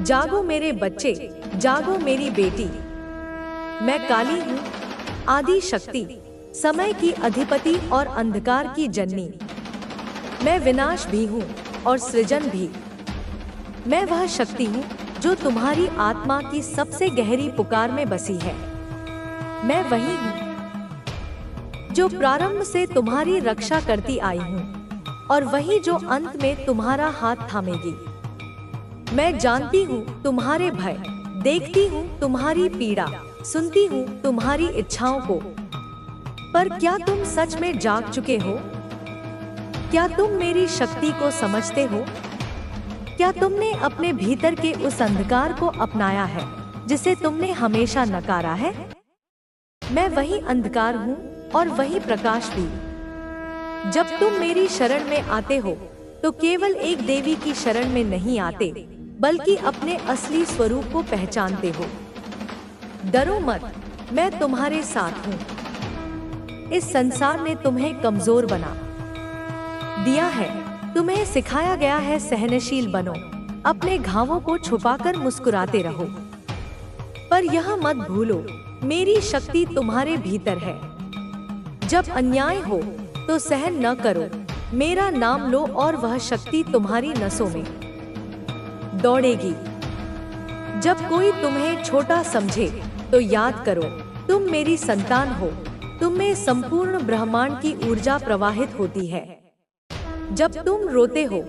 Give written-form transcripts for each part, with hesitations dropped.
जागो मेरे बच्चे, जागो मेरी बेटी। मैं काली हूँ, आदि शक्ति, समय की अधिपति और अंधकार की जननी। मैं विनाश भी हूँ और सृजन भी। मैं वह शक्ति हूँ जो तुम्हारी आत्मा की सबसे गहरी पुकार में बसी है। मैं वही हूँ जो प्रारंभ से तुम्हारी रक्षा करती आई हूँ और वही जो अंत में तुम्हारा हाथ थामेगी। मैं जानती हूँ तुम्हारे भय, देखती हूँ तुम्हारी पीड़ा, सुनती हूँ तुम्हारी इच्छाओं को। पर क्या तुम सच में जाग चुके हो? क्या तुम मेरी शक्ति को समझते हो? क्या तुमने अपने भीतर के उस अंधकार को अपनाया है जिसे तुमने हमेशा नकारा है? मैं वही अंधकार हूँ और वही प्रकाश भी। जब तुम मेरी शरण में आते हो तो केवल एक देवी की शरण में नहीं आते, बल्कि अपने असली स्वरूप को पहचानते हो। डरो मत, मैं तुम्हारे साथ हूँ। इस संसार ने तुम्हें कमजोर बना दिया है, तुम्हें सिखाया गया है सहनशील बनो, अपने घावों को छुपाकर मुस्कुराते रहो। पर यह मत भूलो, मेरी शक्ति तुम्हारे भीतर है। जब अन्याय हो तो सहन न करो, मेरा नाम लो और वह शक्ति तुम्हारी नसों में दौड़ेगी। जब कोई तुम्हें छोटा समझे तो याद करो, तुम मेरी संतान हो, तुम में संपूर्ण ब्रह्मांड की ऊर्जा प्रवाहित होती है। जब तुम रोते हो,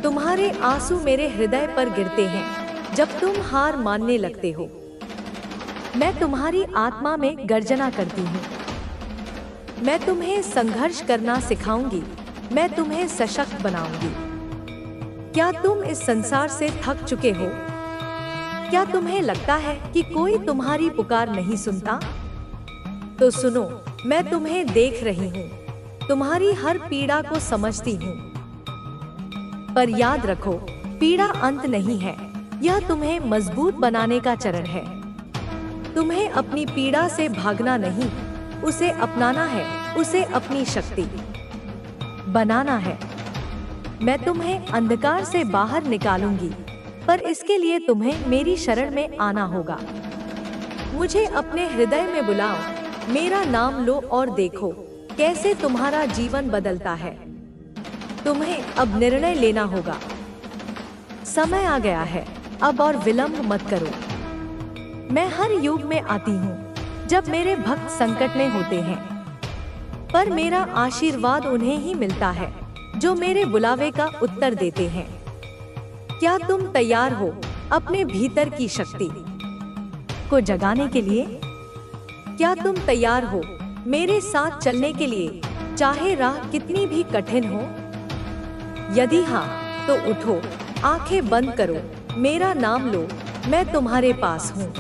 तुम्हारे आंसू मेरे हृदय पर गिरते हैं। जब तुम हार मानने लगते हो, मैं तुम्हारी आत्मा में गर्जना करती हूँ। मैं तुम्हें संघर्ष करना सिखाऊंगी, मैं तुम्हें सशक्त बनाऊंगी। क्या तुम इस संसार से थक चुके हो? क्या तुम्हें लगता है कि कोई तुम्हारी पुकार नहीं सुनता? तो सुनो, मैं तुम्हें देख रही हूँ, तुम्हारी हर पीड़ा को समझती हूँ। पर याद रखो, पीड़ा अंत नहीं है, यह तुम्हें मजबूत बनाने का चरण है। तुम्हें अपनी पीड़ा से भागना नहीं, उसे अपनाना है, उसे अपनी शक्ति बनाना है। मैं तुम्हें अंधकार से बाहर निकालूंगी, पर इसके लिए तुम्हें मेरी शरण में आना होगा। मुझे अपने हृदय में बुलाओ, मेरा नाम लो और देखो कैसे तुम्हारा जीवन बदलता है। तुम्हें अब निर्णय लेना होगा। समय आ गया है, अब और विलंब मत करो। मैं हर युग में आती हूँ जब मेरे भक्त संकट में होते हैं, पर मेरा आशीर्वाद उन्हें ही मिलता है जो मेरे बुलावे का उत्तर देते हैं। क्या तुम तैयार हो अपने भीतर की शक्ति को जगाने के लिए? क्या तुम तैयार हो मेरे साथ चलने के लिए, चाहे राह कितनी भी कठिन हो? यदि हाँ, तो उठो, आंखें बंद करो, मेरा नाम लो, मैं तुम्हारे पास हूँ।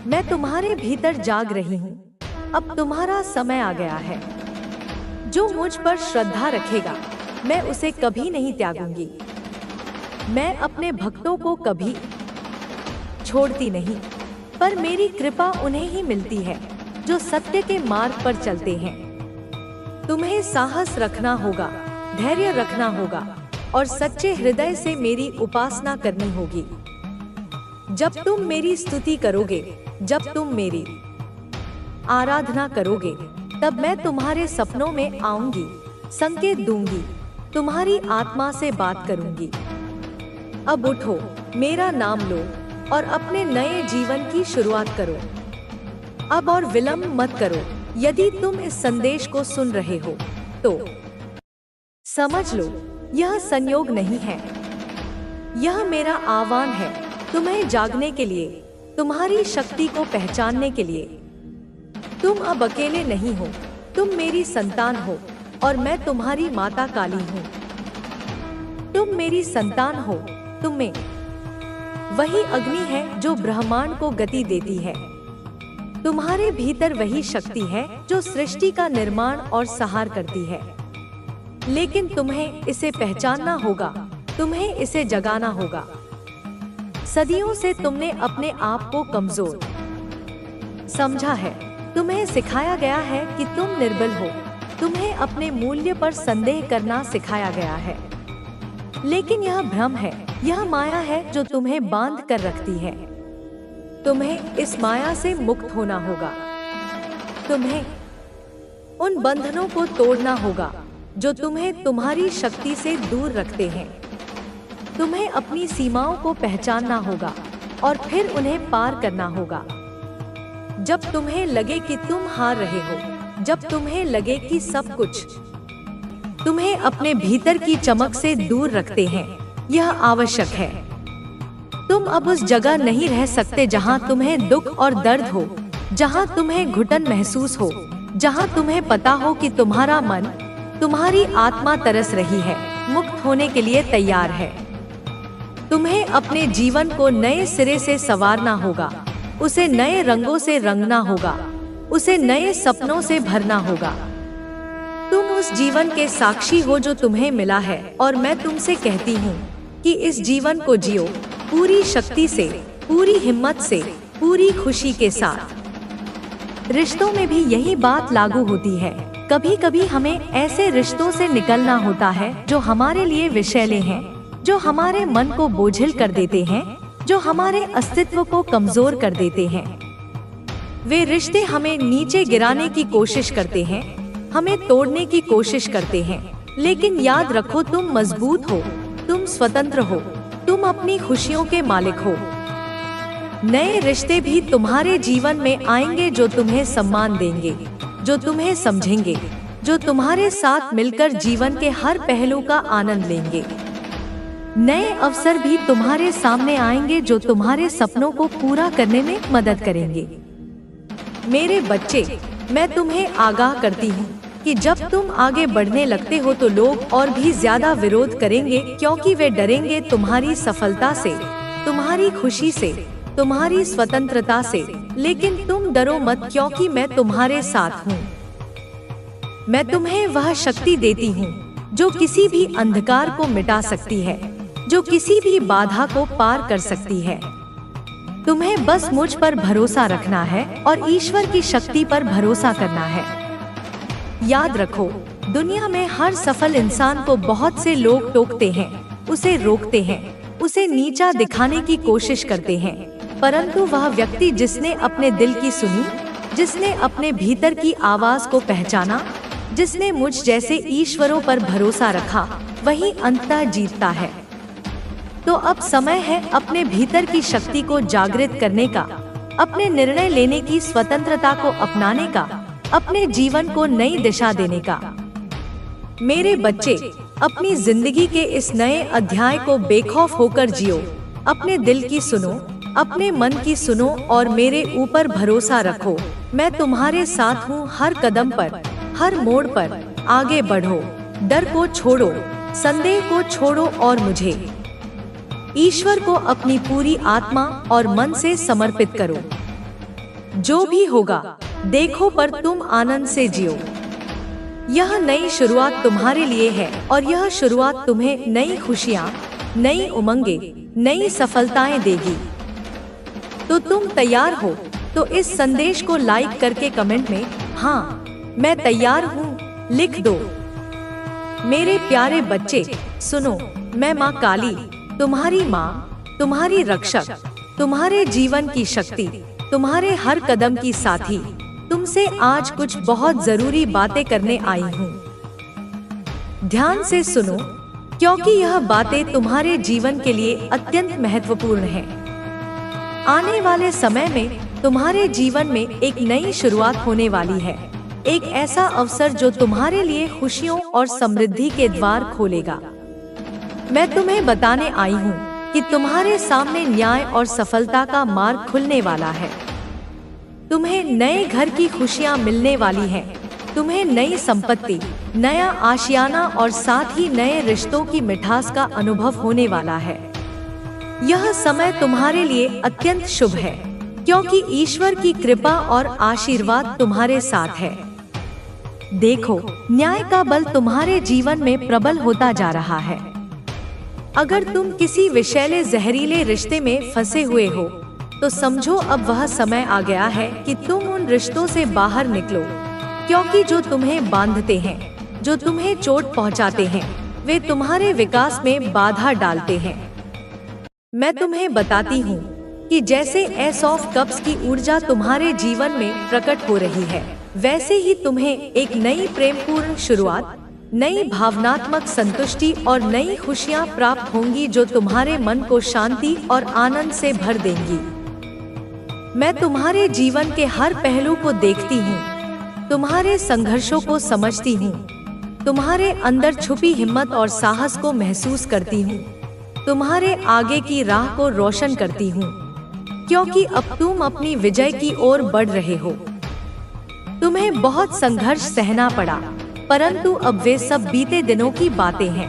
मैं तुम्हारे भीतर जाग रही हूँ। अब तुम्हारा समय आ गया है। जो मुझ पर श्रद्धा रखेगा, मैं उसे कभी नहीं त्यागूंगी। मैं अपने भक्तों को कभी छोड़ती नहीं, पर मेरी कृपा उन्हें ही मिलती है जो सत्य के मार्ग पर चलते हैं। तुम्हें साहस रखना होगा, धैर्य रखना होगा और सच्चे हृदय से मेरी उपासना करनी होगी। जब तुम मेरी स्तुति करोगे, जब तुम मेरी आराधना करोगे, तब मैं तुम्हारे सपनों में आऊंगी, संकेत दूंगी, तुम्हारी आत्मा से बात करूंगी। अब उठो, मेरा नाम लो और अपने नए जीवन की शुरुआत करो। अब और विलंब मत करो। यदि तुम इस संदेश को सुन रहे हो तो समझ लो, यह संयोग नहीं है, यह मेरा आह्वान है तुम्हें जागने के लिए, तुम्हारी शक्ति को पहचानने के लिए। तुम अब अकेले नहीं हो, तुम मेरी संतान हो और मैं तुम्हारी माता काली हूँ। तुम मेरी संतान हो, तुम में वही अग्नि है जो ब्रह्मांड को गति देती है। तुम्हारे भीतर वही शक्ति है जो सृष्टि का निर्माण और संहार करती है। लेकिन तुम्हें इसे पहचानना होगा, तुम्हें इसे जगाना होगा। सदियों से तुमने अपने आप को कमजोर समझा है। तुम्हें सिखाया गया है कि तुम निर्बल हो, तुम्हें अपने मूल्य पर संदेह करना सिखाया गया है। लेकिन यह भ्रम है, यह माया है जो तुम्हें बांध कर रखती है। तुम्हें इस माया से मुक्त होना होगा। तुम्हें उन बंधनों को तोड़ना होगा जो तुम्हें तुम्हारी शक्ति से दूर रखते हैं। तुम्हें अपनी सीमाओं को पहचानना होगा और फिर उन्हें पार करना होगा। जब तुम्हें लगे कि तुम हार रहे हो, जब तुम्हें लगे कि सब कुछ तुम्हें अपने भीतर की चमक से दूर रखते हैं, यह आवश्यक है। तुम अब उस जगह नहीं रह सकते जहां तुम्हें दुख और दर्द हो, जहां तुम्हें घुटन महसूस हो, जहां तुम्हें पता हो कि तुम्हारा मन, तुम्हारी आत्मा तरस रही है, मुक्त होने के लिए तैयार है। तुम्हें अपने जीवन को नए सिरे से संवारना होगा, उसे नए रंगों से रंगना होगा, उसे नए सपनों से भरना होगा। तुम उस जीवन के साक्षी हो जो तुम्हें मिला है, और मैं तुमसे कहती हूँ कि इस जीवन को जियो पूरी शक्ति से, पूरी हिम्मत से, पूरी खुशी के साथ। रिश्तों में भी यही बात लागू होती है। कभी कभी हमें ऐसे रिश्तों से निकलना होता है जो हमारे लिए विषैले हैं, जो हमारे मन को बोझिल कर देते हैं, जो हमारे अस्तित्व को कमजोर कर देते हैं। वे रिश्ते हमें नीचे गिराने की कोशिश करते हैं, हमें तोड़ने की कोशिश करते हैं। लेकिन याद रखो, तुम मजबूत हो, तुम स्वतंत्र हो, तुम अपनी खुशियों के मालिक हो। नए रिश्ते भी तुम्हारे जीवन में आएंगे जो तुम्हें सम्मान देंगे, जो तुम्हें समझेंगे, जो तुम्हारे साथ मिलकर जीवन के हर पहलू का आनंद लेंगे। नए अवसर भी तुम्हारे सामने आएंगे जो तुम्हारे सपनों को पूरा करने में मदद करेंगे। मेरे बच्चे, मैं तुम्हें आगाह करती हूँ कि जब तुम आगे बढ़ने लगते हो तो लोग और भी ज्यादा विरोध करेंगे, क्योंकि वे डरेंगे तुम्हारी सफलता से, तुम्हारी खुशी से, तुम्हारी स्वतंत्रता से। लेकिन तुम डरो मत, क्योंकि मैं तुम्हारे साथ हूँ। मैं तुम्हें वह शक्ति देती हूँ जो किसी भी अंधकार को मिटा सकती है, जो किसी भी बाधा को पार कर सकती है। तुम्हें बस मुझ पर भरोसा रखना है और ईश्वर की शक्ति पर भरोसा करना है। याद रखो, दुनिया में हर सफल इंसान को बहुत से लोग टोकते हैं, उसे रोकते हैं, उसे नीचा दिखाने की कोशिश करते हैं। परंतु वह व्यक्ति जिसने अपने दिल की सुनी, जिसने अपने भीतर की आवाज को पहचाना, जिसने मुझ जैसे ईश्वरों पर भरोसा रखा, वही अंततः जीतता है। तो अब समय है अपने भीतर की शक्ति को जागृत करने का, अपने निर्णय लेने की स्वतंत्रता को अपनाने का, अपने जीवन को नई दिशा देने का। मेरे बच्चे, अपनी जिंदगी के इस नए अध्याय को बेखौफ होकर जियो। अपने दिल की सुनो, अपने मन की सुनो और मेरे ऊपर भरोसा रखो। मैं तुम्हारे साथ हूँ हर कदम पर, हर मोड़ पर। आगे बढ़ो, डर को छोड़ो, संदेह को छोड़ो और मुझे, ईश्वर को अपनी पूरी आत्मा और मन से समर्पित करो। जो भी होगा देखो, पर तुम आनंद से जियो। यह नई शुरुआत तुम्हारे लिए है और यह शुरुआत तुम्हें नई खुशियाँ, नई उमंगे, नई सफलताएं देगी। तो तुम तैयार हो तो इस संदेश को लाइक करके कमेंट में हाँ मैं तैयार हूँ लिख दो। मेरे प्यारे बच्चे सुनो, मैं माँ काली, तुम्हारी माँ, तुम्हारी रक्षक, तुम्हारे जीवन की शक्ति, तुम्हारे हर कदम की साथी, तुमसे आज कुछ बहुत जरूरी बातें करने आई हूँ। ध्यान से सुनो, क्योंकि यह बातें तुम्हारे जीवन के लिए अत्यंत महत्वपूर्ण हैं। आने वाले समय में तुम्हारे जीवन में एक नई शुरुआत होने वाली है, एक ऐसा अवसर जो तुम्हारे लिए खुशियों और समृद्धि के द्वार खोलेगा। मैं तुम्हें बताने आई हूँ कि तुम्हारे सामने न्याय और सफलता का मार्ग खुलने वाला है। तुम्हें नए घर की खुशियाँ मिलने वाली हैं, तुम्हें नई संपत्ति, नया आशियाना और साथ ही नए रिश्तों की मिठास का अनुभव होने वाला है। यह समय तुम्हारे लिए अत्यंत शुभ है, क्योंकि ईश्वर की कृपा और आशीर्वाद तुम्हारे साथ है। देखो, न्याय का बल तुम्हारे जीवन में प्रबल होता जा रहा है। अगर तुम किसी विषैले जहरीले रिश्ते में फंसे हुए हो तो समझो अब वह समय आ गया है कि तुम उन रिश्तों से बाहर निकलो, क्योंकि जो तुम्हें बांधते हैं, जो तुम्हें चोट पहुंचाते हैं, वे तुम्हारे विकास में बाधा डालते हैं। मैं तुम्हें बताती हूँ कि जैसे एस ऑफ कप्स की ऊर्जा तुम्हारे जीवन में प्रकट हो रही है, वैसे ही तुम्हें एक नई प्रेमपूर्ण शुरुआत, नई भावनात्मक संतुष्टि और नई खुशियाँ प्राप्त होंगी जो तुम्हारे मन को शांति और आनंद से भर देंगी। मैं तुम्हारे जीवन के हर पहलू को देखती हूँ, तुम्हारे संघर्षों को समझती हूँ, तुम्हारे अंदर छुपी हिम्मत और साहस को महसूस करती हूँ, तुम्हारे आगे की राह को रोशन करती हूँ, क्योंकि अब तुम अपनी विजय की ओर बढ़ रहे हो। तुम्हें बहुत संघर्ष सहना पड़ा, परंतु अब वे सब बीते दिनों की बातें हैं।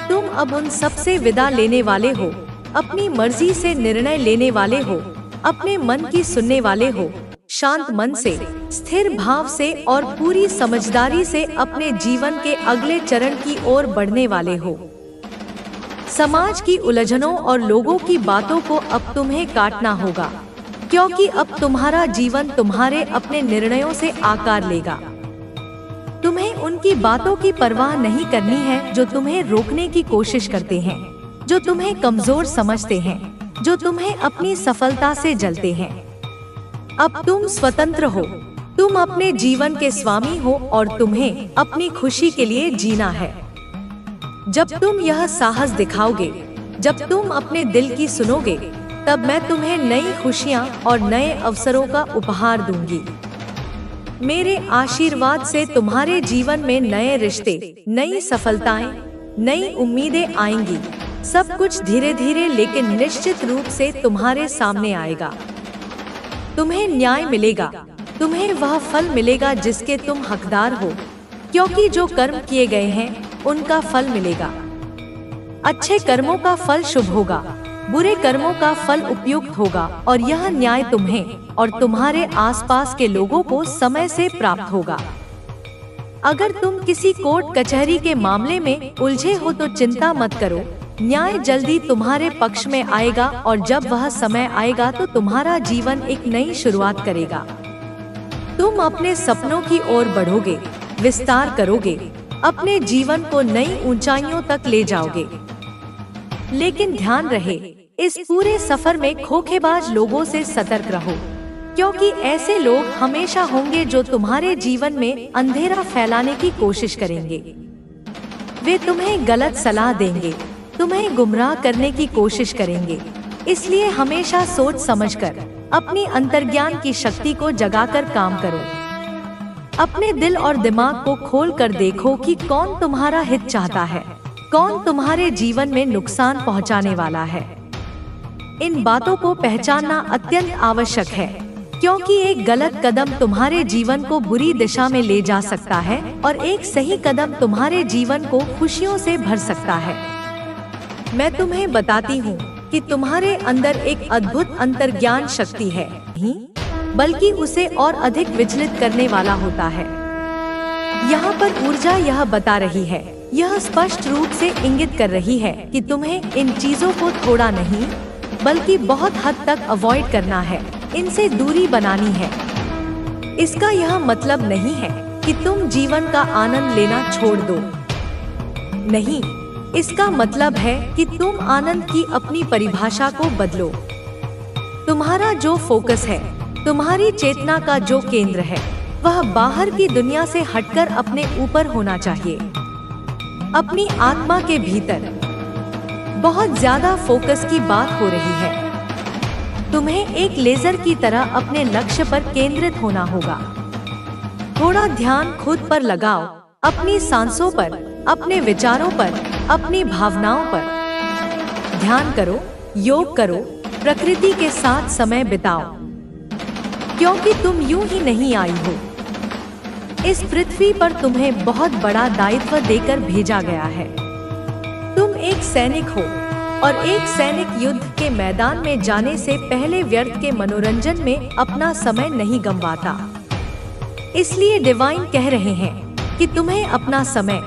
तुम अब उन सब से विदा लेने वाले हो, अपनी मर्जी से निर्णय लेने वाले हो, अपने मन की सुनने वाले हो, शांत मन से, स्थिर भाव से और पूरी समझदारी से अपने जीवन के अगले चरण की ओर बढ़ने वाले हो। समाज की उलझनों और लोगों की बातों को अब तुम्हें काटना होगा, क्योंकि अब तुम्हारा जीवन तुम्हारे अपने निर्णयों से आकार लेगा। तुम्हें उनकी बातों की परवाह नहीं करनी है जो तुम्हें रोकने की कोशिश करते हैं, जो तुम्हें कमजोर समझते हैं, जो तुम्हें अपनी सफलता से जलते हैं। अब तुम स्वतंत्र हो, तुम अपने जीवन के स्वामी हो और तुम्हें अपनी खुशी के लिए जीना है। जब तुम यह साहस दिखाओगे, जब तुम अपने दिल की सुनोगे, तब मैं तुम्हें नई खुशियाँ और नए अवसरों का उपहार दूंगी। मेरे आशीर्वाद से तुम्हारे जीवन में नए रिश्ते, नई सफलताएं, नई उम्मीदें आएंगी। सब कुछ धीरे धीरे लेकिन निश्चित रूप से तुम्हारे सामने आएगा। तुम्हें न्याय मिलेगा, तुम्हें वह फल मिलेगा जिसके तुम हकदार हो, क्योंकि जो कर्म किए गए हैं उनका फल मिलेगा। अच्छे कर्मों का फल शुभ होगा, बुरे कर्मों का फल उपयुक्त होगा और यह न्याय तुम्हें और तुम्हारे आसपास के लोगों को समय से प्राप्त होगा। अगर तुम किसी कोर्ट कचहरी के मामले में उलझे हो तो चिंता मत करो, न्याय जल्दी तुम्हारे पक्ष में आएगा और जब वह समय आएगा तो तुम्हारा जीवन एक नई शुरुआत करेगा। तुम अपने सपनों की ओर बढ़ोगे, विस्तार करोगे, अपने जीवन को नई ऊंचाइयों तक ले जाओगे। लेकिन ध्यान रहे, इस पूरे सफर में धोखेबाज लोगों से सतर्क रहो, क्योंकि ऐसे लोग हमेशा होंगे जो तुम्हारे जीवन में अंधेरा फैलाने की कोशिश करेंगे। वे तुम्हें गलत सलाह देंगे, तुम्हें गुमराह करने की कोशिश करेंगे। इसलिए हमेशा सोच समझकर अपनी अंतर्ज्ञान की शक्ति को जगाकर काम करो। अपने दिल और दिमाग को खोल कर देखो कि कौन तुम्हारा हित चाहता है, कौन तुम्हारे जीवन में नुकसान पहुंचाने वाला है। इन बातों को पहचानना अत्यंत आवश्यक है, क्योंकि एक गलत कदम तुम्हारे जीवन को बुरी दिशा में ले जा सकता है और एक सही कदम तुम्हारे जीवन को खुशियों से भर सकता है। मैं तुम्हें बताती हूँ कि तुम्हारे अंदर एक अद्भुत अंतर्ज्ञान शक्ति है, नहीं बल्कि उसे और अधिक विचलित करने वाला होता है। यहाँ पर ऊर्जा यह बता रही है, यह स्पष्ट रूप से इंगित कर रही है कि तुम्हें इन चीजों को थोड़ा नहीं बल्कि बहुत हद तक अवॉइड करना है, इनसे दूरी बनानी है। इसका यह मतलब नहीं है कि तुम जीवन का आनंद लेना छोड़ दो, नहीं, इसका मतलब है कि तुम आनंद की अपनी परिभाषा को बदलो। तुम्हारा जो फोकस है, तुम्हारी चेतना का जो केंद्र है, वह बाहर की दुनिया से हटकर अपने ऊपर होना चाहिए, अपनी आत्मा के भीतर। बहुत ज्यादा फोकस की बात हो रही है। तुम्हें एक लेजर की तरह अपने लक्ष्य पर केंद्रित होना होगा। थोड़ा ध्यान खुद पर लगाओ, अपनी सांसों पर, अपने विचारों पर, अपनी भावनाओं पर ध्यान करो, योग करो, प्रकृति के साथ समय बिताओ, क्योंकि तुम यूं ही नहीं आई हो। इस पृथ्वी पर तुम्हें बहुत बड़ा दायित्व देकर भेजा गया है। तुम एक सैनिक हो और एक सैनिक युद्ध के मैदान में जाने से पहले व्यर्थ के मनोरंजन में अपना समय नहीं गंवाता। इसलिए डिवाइन कह रहे हैं कि तुम्हें अपना समय,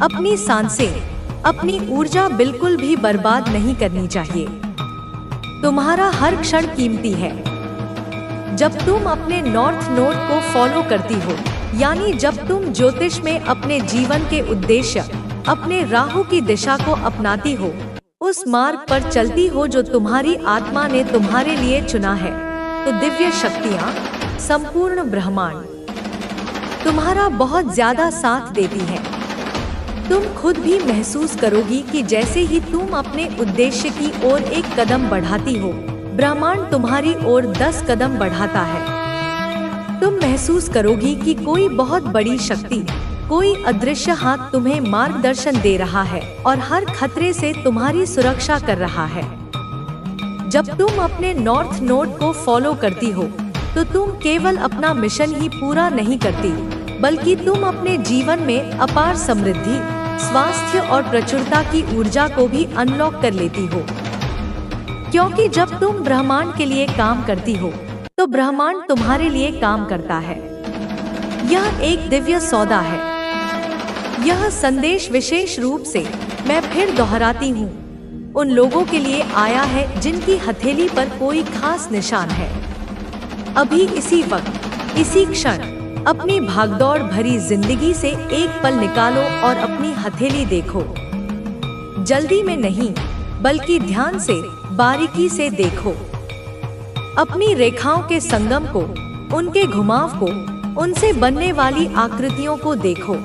अपनी सांसें, अपनी ऊर्जा बिल्कुल भी बर्बाद नहीं करनी चाहिए। तुम्हारा हर क्षण कीमती है। जब तुम अपने नॉर्थ नोड को फॉलो करती हो, यानी जब तुम ज्योतिष में अपने जीवन के उद्देश्य, अपने राहु की दिशा को अपनाती हो, उस मार्ग पर चलती हो जो तुम्हारी आत्मा ने तुम्हारे लिए चुना है, तो दिव्य शक्तियाँ, संपूर्ण ब्रह्मांड तुम्हारा बहुत ज्यादा साथ देती है। तुम खुद भी महसूस करोगी कि जैसे ही तुम अपने उद्देश्य की ओर एक कदम बढ़ाती हो, ब्रह्मांड तुम्हारी ओर 10 कदम बढ़ाता है। तुम महसूस करोगी कि कोई बहुत बड़ी शक्ति, कोई अदृश्य हाथ तुम्हें मार्गदर्शन दे रहा है और हर खतरे से तुम्हारी सुरक्षा कर रहा है। जब तुम अपने नॉर्थ नोड को फॉलो करती हो, तो तुम केवल अपना मिशन ही पूरा नहीं करती, बल्कि तुम अपने जीवन में अपार समृद्धि, स्वास्थ्य और प्रचुरता की ऊर्जा को भी अनलॉक कर लेती हो। क्योंकि जब तुम ब्रह्मांड के लिए काम करती हो, तो ब्रह्मांड तुम्हारे लिए काम करता है। यह एक दिव्य सौदा है। यह संदेश विशेष रूप से, मैं फिर दोहराती हूँ, उन लोगों के लिए आया है जिनकी हथेली पर कोई खास निशान है। अभी इसी वक्त, इसी क्षण अपनी भागदौड़ भरी जिंदगी से एक पल निकालो और अपनी हथेली देखो। जल्दी में नहीं, बल्कि ध्यान से, बारीकी से देखो। अपनी रेखाओं के संगम को, उनके घुमाव को, उनसे बनने वाली आकृतियों को देखो।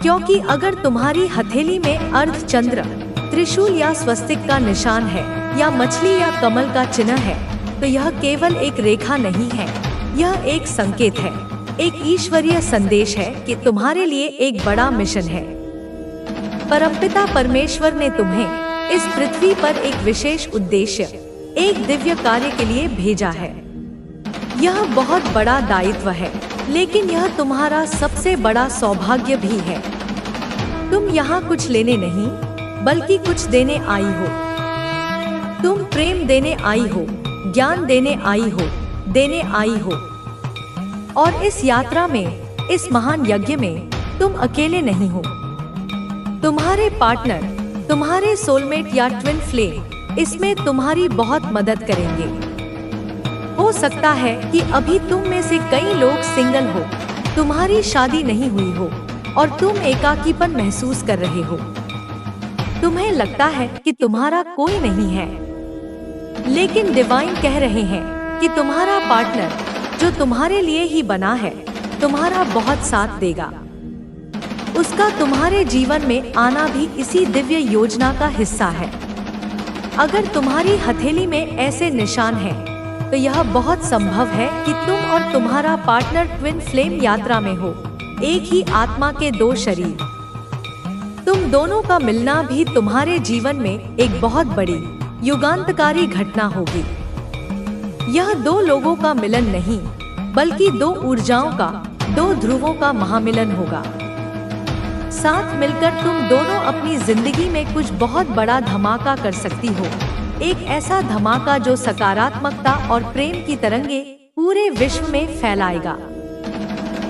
क्योंकि अगर तुम्हारी हथेली में अर्धचंद्र, त्रिशूल या स्वस्तिक का निशान है, या मछली या कमल का चिन्ह है, तो यह केवल एक रेखा नहीं है, यह एक संकेत है, एक ईश्वरीय संदेश है कि तुम्हारे लिए एक बड़ा मिशन है। परमपिता परमेश्वर ने तुम्हें इस पृथ्वी पर एक विशेष उद्देश्य, एक दिव्य कार्य के लिए भेजा है। यह बहुत बड़ा दायित्व है, लेकिन यह तुम्हारा सबसे बड़ा सौभाग्य भी है। तुम यहाँ कुछ लेने नहीं, बल्कि कुछ देने आई हो। तुम प्रेम देने आई हो, ज्ञान देने आई हो, देने आई हो। और इस यात्रा में, इस महान यज्ञ में तुम अकेले नहीं हो। तुम्हारे पार्टनर, तुम्हारे सोलमेट या ट्विन फ्लेम इसमें तुम्हारी बहुत मदद करेंगे। हो सकता है कि अभी तुम में से कई लोग सिंगल हो, तुम्हारी शादी नहीं हुई हो और तुम एकाकीपन महसूस कर रहे हो। तुम्हें लगता है कि तुम्हारा कोई नहीं है, लेकिन डिवाइन कह रहे हैं कि तुम्हारा पार्टनर, जो तुम्हारे लिए ही बना है, तुम्हारा बहुत साथ देगा। उसका तुम्हारे जीवन में आना भी इसी दिव्य योजना का हिस्सा है। अगर तुम्हारी हथेली में ऐसे निशान हैं, तो यह बहुत संभव है कि तुम और तुम्हारा पार्टनर ट्विन फ्लेम यात्रा में हो, एक ही आत्मा के दो शरीर। तुम दोनों का मिलना भी तुम्हारे जीवन में एक बहुत बड़ी युगांतकारी घटना होगी। यह दो लोगों का मिलन नहीं, बल्कि दो ऊर्जाओं का, दो ध्रुवों का महामिलन होगा। साथ मिलकर तुम दोनों अपनी जिंदगी में कुछ बहुत बड़ा धमाका कर सकती हो। एक ऐसा धमाका जो सकारात्मकता और प्रेम की तरंगे पूरे विश्व में फैलाएगा।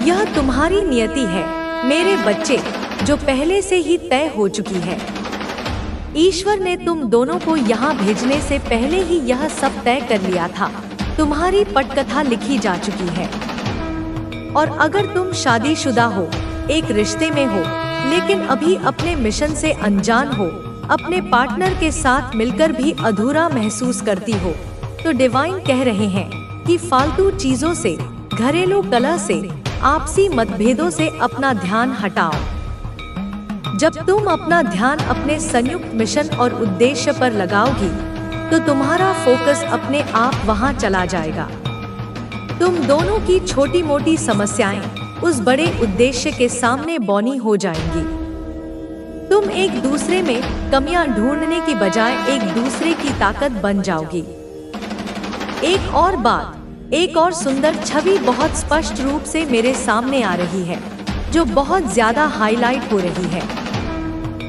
यह तुम्हारी नियति है, मेरे बच्चे, जो पहले से ही तय हो चुकी है। ईश्वर ने तुम दोनों को यहाँ भेजने से पहले ही यह सब तय कर लिया था। तुम्हारी पटकथा लिखी जा चुकी है। और अगर तुम शादीशुदा हो, एक रिश्ते में हो, लेकिन अभी अपने मिशन से अनजान हो, अपने पार्टनर के साथ मिलकर भी अधूरा महसूस करती हो, तो डिवाइन कह रहे हैं कि फालतू चीजों से, घरेलू कलह से, आपसी मतभेदों से अपना ध्यान हटाओ। जब तुम अपना ध्यान अपने संयुक्त मिशन और उद्देश्य पर लगाओगी, तो तुम्हारा फोकस अपने आप वहां चला जाएगा। तुम दोनों की छोटी मोटी समस्याएं उस बड़े उद्देश्य के सामने बौनी हो जाएंगी। तुम एक दूसरे में कमियां ढूंढने की बजाय एक दूसरे की ताकत बन जाओगी। एक और बात, एक और सुंदर छवि बहुत स्पष्ट रूप से मेरे सामने आ रही है, जो बहुत ज्यादा हाईलाइट हो रही है।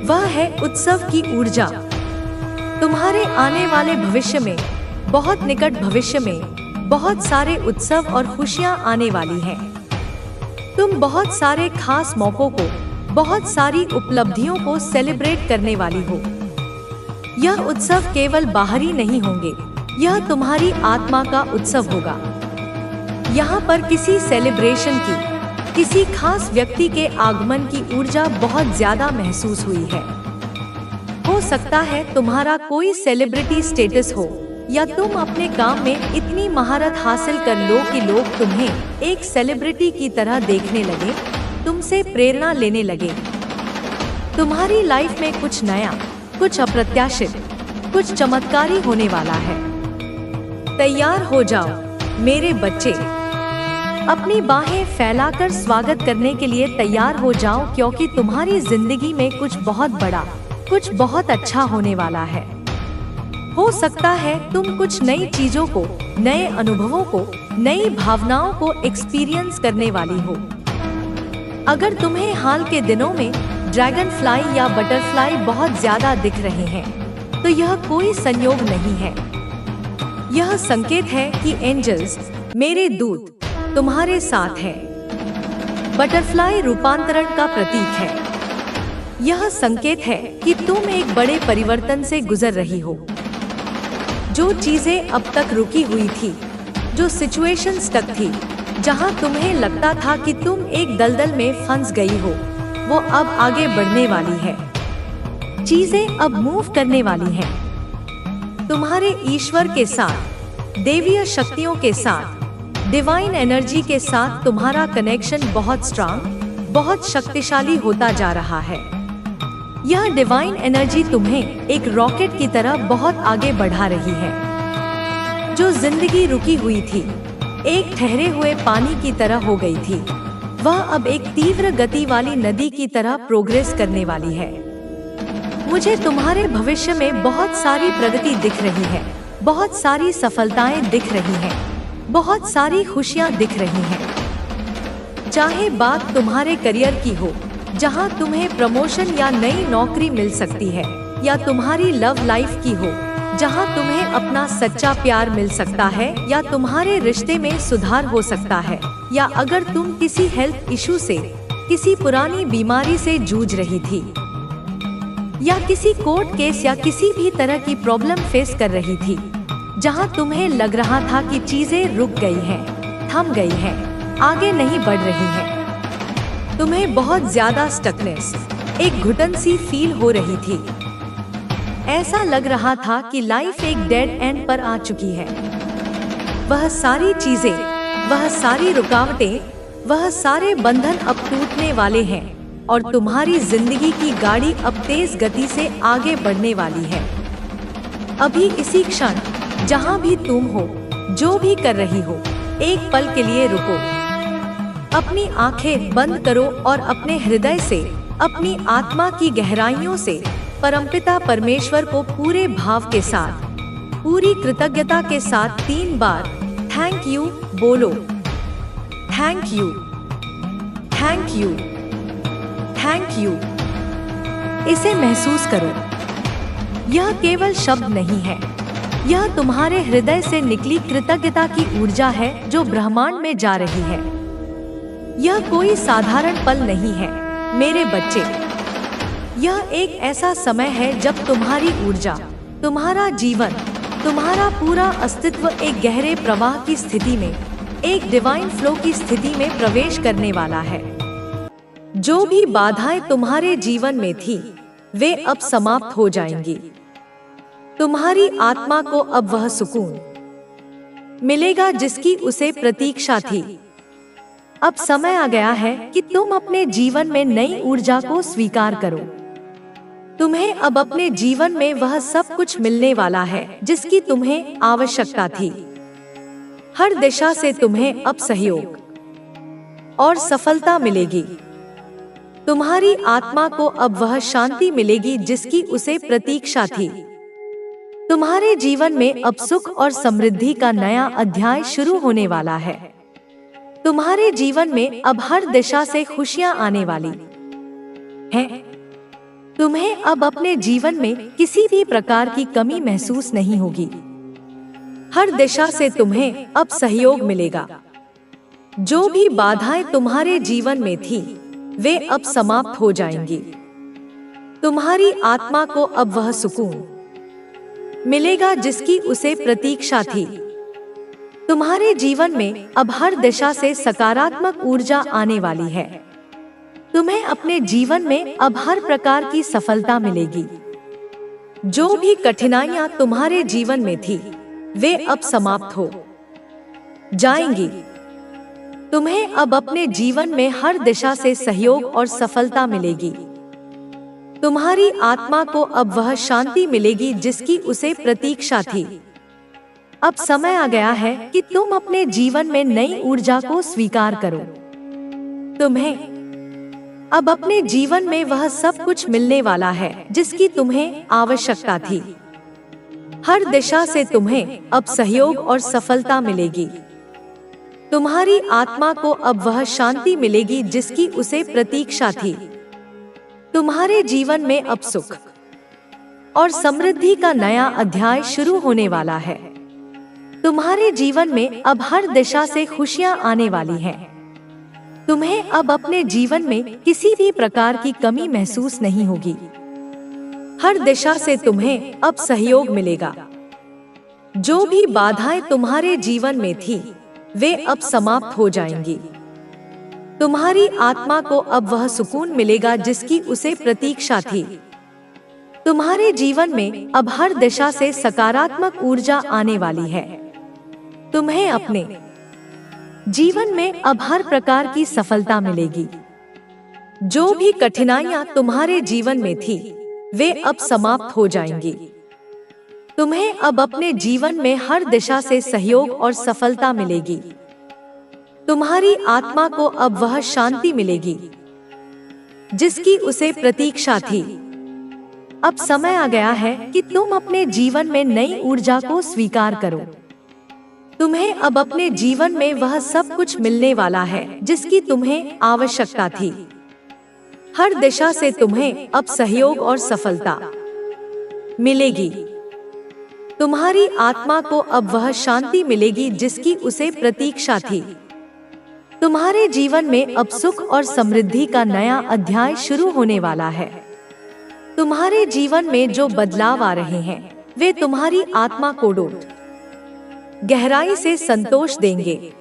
वह है उत्सव की ऊर्जा। तुम्हारे आने वाले भविष्य में, बहुत निकट भविष्य में, बहुत सारे उत्सव और खुशियां आने वाली हैं। तुम बहुत सारे खास मौकों को, बहुत सारी उपलब्धियों को सेलिब्रेट करने वाली हो। यह उत्सव केवल बाहरी नहीं होंगे, यह तुम्हारी आत्मा का उत्सव होगा। यहाँ पर किसी सेलिब्रेशन की, किसी खास व्यक्ति के आगमन की ऊर्जा बहुत ज्यादा महसूस हुई है। हो सकता है तुम्हारा कोई सेलिब्रिटी स्टेटस हो, या तुम अपने काम में इतनी महारत हासिल कर लो कि लोग तुम्हें एक सेलिब्रिटी की तरह देखने लगे, तुमसे प्रेरणा लेने लगे। तुम्हारी लाइफ में कुछ नया, कुछ अप्रत्याशित, कुछ चमत्कारी होने वाला है। तैयार हो जाओ मेरे बच्चे, अपनी बाहें फैलाकर स्वागत करने के लिए तैयार हो जाओ, क्योंकि तुम्हारी जिंदगी में कुछ बहुत बड़ा, कुछ बहुत अच्छा होने वाला है। हो सकता है तुम कुछ नई चीजों को, नए अनुभवों को, नई भावनाओं को एक्सपीरियंस करने वाली हो। अगर तुम्हें हाल के दिनों में ड्रैगन फ्लाई या बटरफ्लाई बहुत ज्यादा दिख रहे हैं, तो यह कोई संयोग नहीं है। यह संकेत है कि एंजल्स, मेरे दूत, तुम्हारे साथ हैं। बटरफ्लाई रूपांतरण का प्रतीक है। यह संकेत है कि तुम एक बड़े परिवर्तन से गुजर रही हो। जो चीजें अब तक रुकी हुई थी, जो सिचुएशन स्टक थी, जहां तुम्हें लगता था कि तुम एक दलदल में फंस गई हो, वो अब आगे बढ़ने वाली है। चीजें अब मूव करने वाली हैं। तुम्हारे ईश्वर के साथ, देवीय शक्तियों के साथ, डिवाइन एनर्जी के साथ तुम्हारा कनेक्शन बहुत स्ट्रांग, बहुत शक्तिशाली होता जा रहा है। यह डिवाइन एनर्जी तुम्हें एक रॉकेट की तरह बहुत आगे बढ़ा रही है। जो जिंदगी रुकी हुई थी, एक ठहरे हुए पानी की तरह हो गई थी, वह अब एक तीव्र गति वाली नदी की तरह प्रोग्रेस करने वाली है। मुझे तुम्हारे भविष्य में बहुत सारी प्रगति दिख रही है, बहुत सारी सफलताएं दिख रही हैं, बहुत सारी खुशियां दिख रही हैं। चाहे बात तुम्हारे करियर की हो, जहां तुम्हें प्रमोशन या नई नौकरी मिल सकती है, या तुम्हारी लव लाइफ की हो, जहां तुम्हें अपना सच्चा प्यार मिल सकता है, या तुम्हारे रिश्ते में सुधार हो सकता है, या अगर तुम किसी हेल्थ इशू से, किसी पुरानी बीमारी से जूझ रही थी, या किसी कोर्ट केस या किसी भी तरह की प्रॉब्लम फेस कर रही थी, जहां तुम्हें लग रहा था कि चीजें रुक गई हैं, थम गई हैं, आगे नहीं बढ़ रही हैं। तुम्हें बहुत ज्यादा स्टकनेस, एक घुटन सी फील हो रही थी। ऐसा लग रहा था कि लाइफ एक डेड एंड पर आ चुकी है। वह सारी चीजें, वह सारी रुकावटें, वह सारे बंधन अब टूटने वाले हैं, और तुम्हारी जिंदगी की गाड़ी अब तेज गति से आगे बढ़ने वाली है। अभी इसी क्षण, जहां भी तुम हो, जो भी कर रही हो, एक पल के लिए रुको। अपनी आंखें बंद करो और अपने हृदय से, अपनी आत्मा की गहराइयों से परमपिता परमेश्वर को पूरे भाव के साथ, पूरी कृतज्ञता के साथ 3 बार थैंक यू बोलो। Thank you, thank you, thank you. इसे महसूस करो। यह केवल शब्द नहीं है, यह तुम्हारे हृदय से निकली कृतज्ञता की ऊर्जा है जो ब्रह्मांड में जा रही है। यह कोई साधारण पल नहीं है मेरे बच्चे। यह एक ऐसा समय है जब तुम्हारी ऊर्जा, तुम्हारा जीवन, तुम्हारा पूरा अस्तित्व एक गहरे प्रवाह की स्थिति में, एक डिवाइन फ्लो की स्थिति में प्रवेश करने वाला है। जो भी बाधाएं तुम्हारे जीवन में थी, वे अब समाप्त हो जाएंगी। तुम्हारी आत्मा को अब वह सुकून मिलेगा जिसकी उसे प्रतीक्षा थी। अब समय आ गया है कि तुम अपने जीवन में नई ऊर्जा को स्वीकार करो। तुम्हें अब अपने जीवन में वह सब कुछ मिलने वाला है जिसकी तुम्हें आवश्यकता थी। हर दिशा से तुम्हें अब सहयोग और सफलता मिलेगी। तुम्हारी आत्मा को अब वह शांति मिलेगी जिसकी उसे प्रतीक्षा थी। तुम्हारे जीवन में अब सुख और समृद्धि का नया अध्याय शुरू होने वाला है। तुम्हारे जीवन में अब हर दिशा से खुशियां आने वाली हैं। तुम्हें अब अपने जीवन में किसी भी प्रकार की कमी महसूस नहीं होगी। हर दिशा से तुम्हें अब सहयोग मिलेगा। जो भी बाधाएं तुम्हारे जीवन में थी, वे अब समाप्त हो जाएंगी। तुम्हारी आत्मा को अब वह सुकून मिलेगा जिसकी उसे प्रतीक्षा थी। तुम्हारे जीवन में अब हर दिशा से सकारात्मक ऊर्जा आने वाली है। तुम्हें अपने जीवन में अब हर प्रकार की सफलता मिलेगी। जो भी कठिनाइयां तुम्हारे जीवन में थी, वे अब समाप्त हो जाएंगी। तुम्हें अब अपने जीवन में हर दिशा से सहयोग और सफलता मिलेगी। तुम्हारी आत्मा को अब वह शांति मिलेगी जिसकी उसे प्रतीक्षा थी। अब समय आ गया है कि तुम अपने जीवन में नई ऊर्जा को स्वीकार करो। तुम्हें अब अपने जीवन में वह सब कुछ मिलने वाला है जिसकी तुम्हें आवश्यकता थी। हर दिशा से तुम्हें अब सहयोग और सफलता मिलेगी। तुम्हारी आत्मा को अब वह शांति मिलेगी जिसकी उसे प्रतीक्षा थी। तुम्हारे जीवन में अब सुख और समृद्धि का नया अध्याय शुरू होने वाला है। तुम्हारे जीवन में अब हर दिशा से खुशियां आने वाली हैं। तुम्हें अब अपने जीवन में किसी भी प्रकार की कमी महसूस नहीं होगी। हर दिशा से तुम्हें अब सहयोग मिलेगा। जो भी बाधाएं तुम्हारे जीवन में थी, वे अब समाप्त हो जाएंगी। तुम्हारी आत्मा को अब वह सुकून मिलेगा जिसकी उसे प्रतीक्षा थी। तुम्हारे जीवन में अब हर दिशा से सकारात्मक ऊर्जा आने वाली है। तुम्हें अपने जीवन में अब हर प्रकार की सफलता मिलेगी। जो भी कठिनाइयां तुम्हारे जीवन में थी, वे अब समाप्त हो जाएंगी। तुम्हें अब अपने जीवन में हर दिशा से सहयोग और सफलता मिलेगी। तुम्हारी आत्मा को अब वह शांति मिलेगी जिसकी उसे प्रतीक्षा थी। अब समय आ गया है कि तुम अपने जीवन में नई ऊर्जा को स्वीकार करो। तुम्हें अब अपने जीवन में वह सब कुछ मिलने वाला है जिसकी तुम्हें आवश्यकता थी। हर दिशा से तुम्हें अब सहयोग और सफलता मिलेगी। तुम्हारी आत्मा को अब वह शांति मिलेगी जिसकी उसे प्रतीक्षा थी। तुम्हारे जीवन में अब सुख और समृद्धि का नया अध्याय शुरू होने वाला है। तुम्हारे जीवन में जो बदलाव आ रहे हैं, वे तुम्हारी आत्मा को गहराई से संतोष देंगे।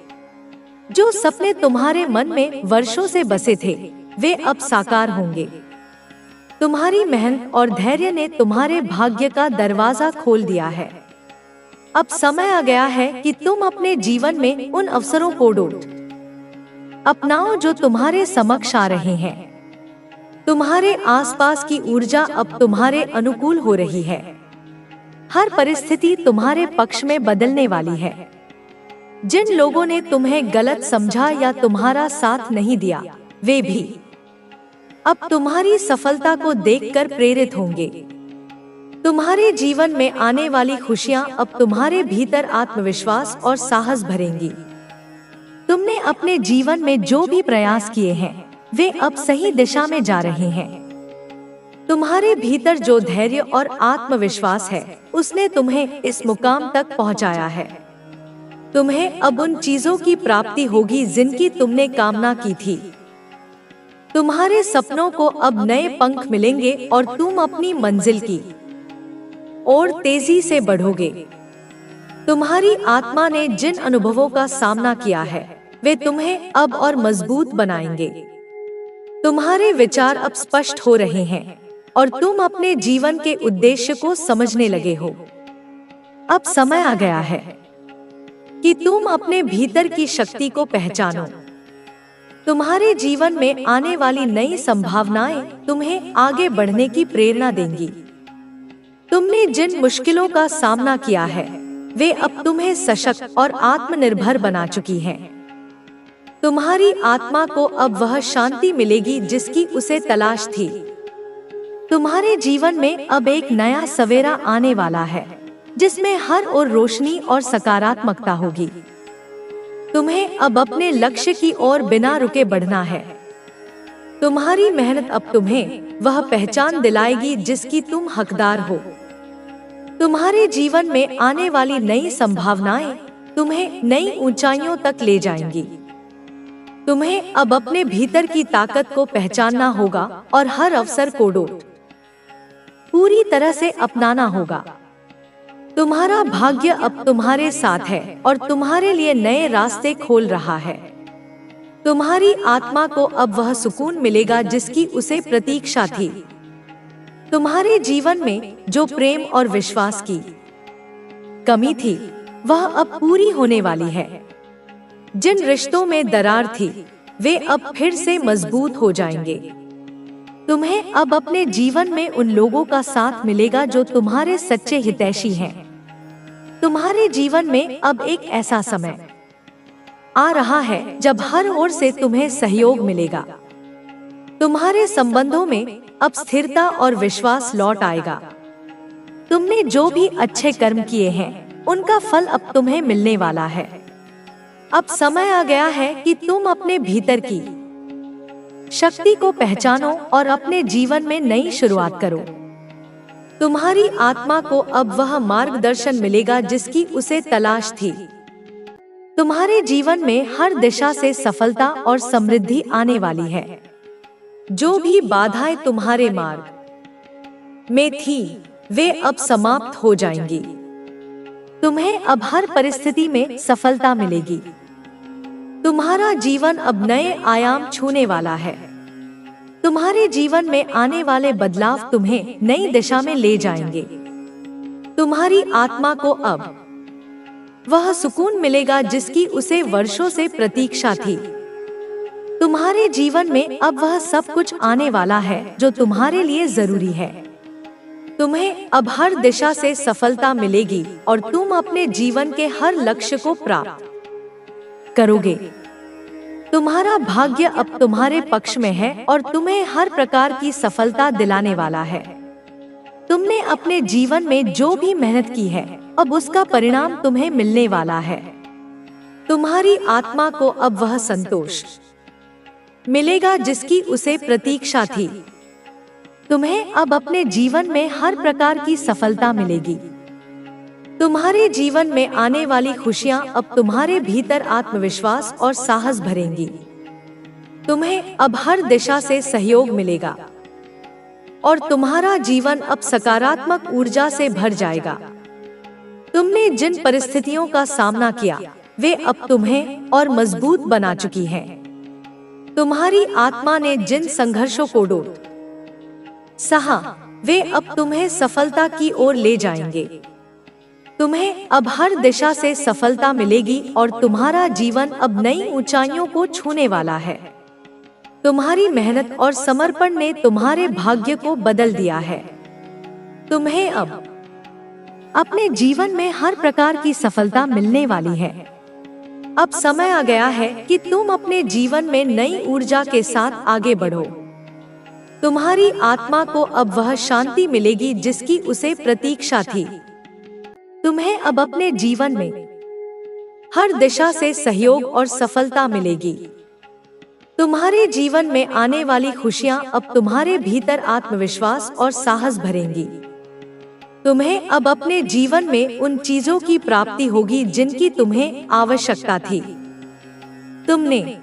जो सपने तुम्हारे मन में वर्षों से बसे थे, वे अब साकार होंगे। तुम्हारी मेहनत और धैर्य ने तुम्हारे भाग्य का दरवाजा खोल दिया है। अब समय आ गया है कि तुम अपने जीवन में उन अवसरों को अपनाओ जो तुम्हारे समक्ष आ रहे हैं। तुम्हारे आसपास की ऊर्जा अब तुम्हारे अनुकूल हो रही है। हर परिस्थिति तुम्हारे पक्ष में बदलने वाली है। जिन लोगों ने तुम्हें गलत समझा या तुम्हारा साथ नहीं दिया, वे भी अब तुम्हारी सफलता को देखकर प्रेरित होंगे। तुम्हारे जीवन में आने वाली खुशियां अब तुम्हारे भीतर आत्मविश्वास और साहस भरेंगी। तुमने अपने जीवन में जो भी प्रयास किए हैं, वे अब सही दिशा में जा रहे हैं। तुम्हारे भीतर जो धैर्य और आत्मविश्वास है, उसने तुम्हें इस मुकाम तक पहुंचाया है। तुम्हें अब उन चीजों की प्राप्ति होगी जिनकी तुमने कामना की थी। तुम्हारे सपनों को अब नए पंख मिलेंगे और तुम अपनी मंजिल की ओर तेजी से बढ़ोगे। तुम्हारी आत्मा ने जिन अनुभवों का सामना किया है, वे तुम्हें अब और मजबूत बनाएंगे। तुम्हारे विचार अब स्पष्ट हो रहे हैं और तुम अपने जीवन के उद्देश्य को समझने लगे हो। अब समय आ गया है कि तुम अपने भीतर की शक्ति को पहचानो। तुम्हारे जीवन में आने वाली नई संभावनाएं तुम्हें आगे बढ़ने की प्रेरणा देंगी। तुमने जिन मुश्किलों का सामना किया है, वे अब तुम्हें सशक्त और आत्मनिर्भर बना चुकी हैं। तुम्हारी आत्मा को अब वह शांति मिलेगी जिसकी उसे तलाश थी। तुम्हारे जीवन में अब एक नया सवेरा आने वाला है, जिसमें हर ओर रोशनी और सकारात्मकता होगी। तुम्हें अब अपने लक्ष्य की ओर बिना रुके बढ़ना है। तुम्हारी मेहनत अब तुम्हें वह पहचान दिलाएगी जिसकी तुम हकदार हो। तुम्हारे जीवन में आने वाली नई संभावनाएं तुम्हें नई ऊंचाइयों तक ले जाएंगी। तुम्हें अब अपने भीतर की ताकत को पहचानना होगा और हर अवसर को पूरी तरह से अपनाना होगा। तुम्हारा भाग्य अब तुम्हारे साथ है और तुम्हारे लिए नए रास्ते खोल रहा है। तुम्हारी आत्मा को अब वह सुकून मिलेगा जिसकी उसे प्रतीक्षा थी। तुम्हारे जीवन में जो प्रेम और विश्वास की कमी थी वह अब पूरी होने वाली है। जिन रिश्तों में दरार थी वे अब फिर से मजबूत हो जाएंगे। तुम्हें अब अपने जीवन में उन लोगों का साथ मिलेगा जो तुम्हारे सच्चे हितैषी हैं। तुम्हारे जीवन में अब एक ऐसा समय आ रहा है जब हर ओर से तुम्हें सहयोग मिलेगा। तुम्हारे संबंधों में अब स्थिरता और विश्वास लौट आएगा। तुमने जो भी अच्छे कर्म किए हैं उनका फल अब तुम्हें मिलने वाला है। अब समय आ गया है कि तुम अपने भीतर की शक्ति को पहचानो और अपने जीवन में नई शुरुआत करो। तुम्हारी आत्मा को अब वह मार्गदर्शन मिलेगा जिसकी उसे तलाश थी। तुम्हारे जीवन में हर दिशा से सफलता और समृद्धि आने वाली है। जो भी बाधाएं तुम्हारे मार्ग में थी वे अब समाप्त हो जाएंगी। तुम्हें अब हर परिस्थिति में सफलता मिलेगी। तुम्हारा जीवन अब नए आयाम छूने वाला है। तुम्हारे जीवन में आने वाले बदलाव तुम्हें नई दिशा में ले जाएंगे। तुम्हारी आत्मा को अब वह सुकून मिलेगा जिसकी उसे वर्षों से प्रतीक्षा थी। तुम्हारे जीवन में अब वह सब कुछ आने वाला है जो तुम्हारे लिए जरूरी है। तुम्हें अब हर दिशा से सफलता मिलेगी और तुम अपने जीवन के हर लक्ष्य को प्राप्त करोगे। तुम्हारा भाग्य अब तुम्हारे पक्ष में है और तुम्हें हर प्रकार की सफलता दिलाने वाला है। तुमने अपने जीवन में जो भी मेहनत की है अब उसका परिणाम तुम्हें मिलने वाला है। तुम्हारी आत्मा को अब वह संतोष मिलेगा जिसकी उसे प्रतीक्षा थी। तुम्हें अब अपने जीवन में हर प्रकार की सफलता मिलेगी। तुम्हारे जीवन में आने वाली खुशियां अब तुम्हारे भीतर आत्मविश्वास और साहस भरेंगी। तुम्हें अब हर दिशा से सहयोग मिलेगा और तुम्हारा जीवन अब सकारात्मक ऊर्जा से भर जाएगा। तुमने जिन परिस्थितियों का सामना किया वे अब तुम्हें और मजबूत बना चुकी हैं। तुम्हारी आत्मा ने जिन संघर्षों को डोट सहा वे अब तुम्हें सफलता की ओर ले जाएंगे। तुम्हें अब हर दिशा से सफलता मिलेगी और तुम्हारा जीवन अब नई ऊंचाइयों को छूने वाला है। तुम्हारी मेहनत और समर्पण ने तुम्हारे भाग्य को बदल दिया है। तुम्हें अब अपने जीवन में हर प्रकार की सफलता मिलने वाली है। अब समय आ गया है कि तुम अपने जीवन में नई ऊर्जा के साथ आगे बढ़ो। तुम्हारी आत्मा को अब वह शांति मिलेगी जिसकी उसे प्रतीक्षा थी। तुम्हें अब अपने जीवन में हर दिशा से सहयोग और सफलता मिलेगी। तुम्हारे जीवन में आने वाली खुशियां अब तुम्हारे भीतर आत्मविश्वास और साहस भरेंगी। तुम्हें अब अपने जीवन में उन चीजों की प्राप्ति होगी जिनकी तुम्हें आवश्यकता थी। तुमने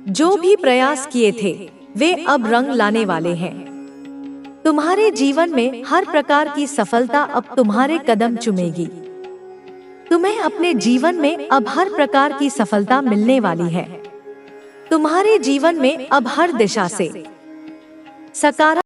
जो भी प्रयास किए थे वे अब रंग लाने वाले हैं। तुम्हारे जीवन में हर प्रकार की सफलता अब तुम्हारे कदम चूमेगी। तुम्हें अपने जीवन में अब हर प्रकार की सफलता मिलने वाली है। तुम्हारे जीवन में अब हर दिशा से सकारात्मक